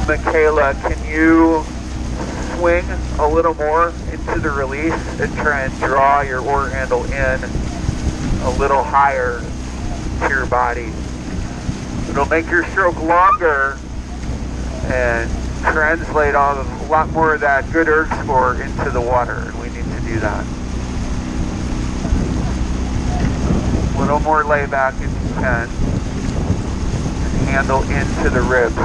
Michaela, can you swing a little more into the release and try and draw your oar handle in a little higher to your body? It'll make your stroke longer and translate a lot more of that good erg score into the water, and we need to do that. A little more layback if you can, and handle into the ribs.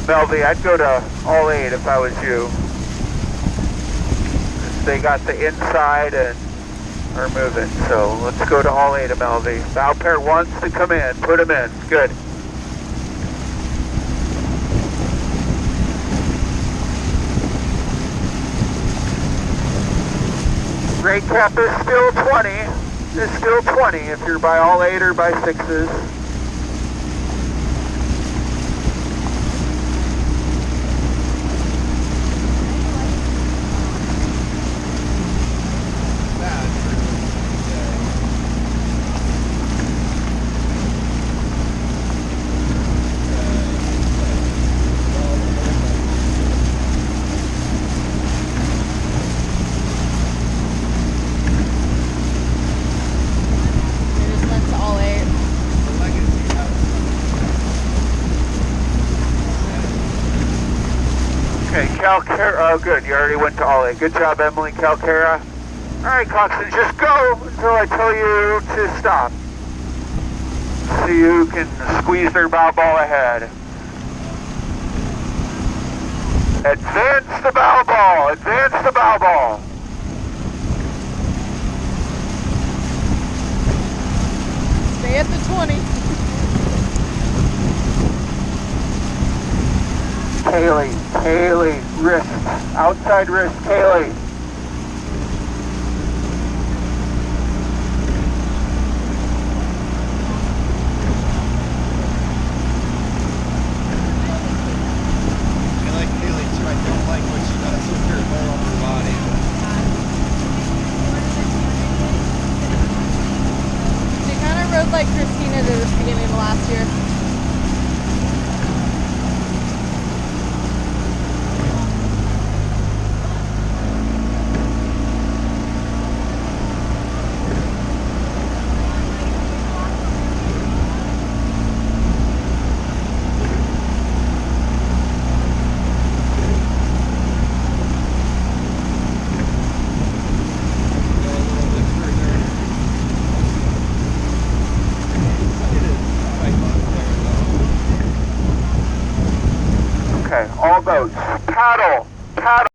Melvie, I'd go to all 8 if I was you. They got the inside and are moving, so let's go to all 8 of Melvie. Bow pair wants to come in, put him in, good. Rate cap is still 20, it's still 20 if you're by all 8 or by 6s. Calcara, oh good, you already went to all 8. Good job, Emily Calcara. Alright, Coxswain, just go until I tell you to stop. So you can squeeze their bow ball ahead. Advance the bow ball, advance the bow ball. Stay at the 20. Haley, wrist, outside wrist, Haley. I like Haley too, I don't like what she does with her whole upper body. She kind of rode like Christina did at the beginning of last year. Okay, all boats, paddle, paddle.